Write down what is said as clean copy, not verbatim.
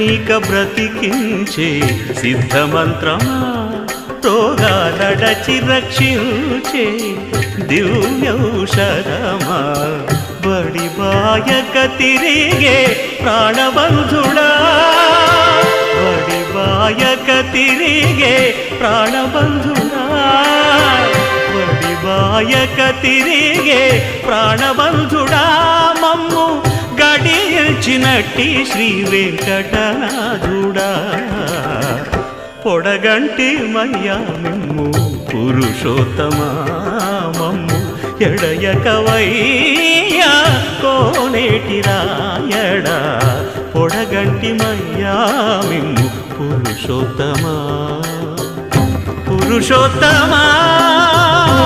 నీక బ్రతికించే సిద్ధమంత్రమా రోగాలడచి రక్షించే దివ్యౌషధమా బడి బాయక తిరిగే ప్రాణబంధుడా బడి బాయక తిరిగే ప్రాణబంధుడా బడి బాయక తిరిగే ప్రాణబంధుడా మమ్ము గడిచినట్టి శ్రీ వెంకటనాథుడా పొడగంటి మయ్యా మిమ్ము పురుషోత్తమా మమ్ము ఎడయకవయ్యా కోనేటి రాయడా పొడగంటి మయ్యా మిమ్ము పురుషోత్తమా పురుషోత్తమా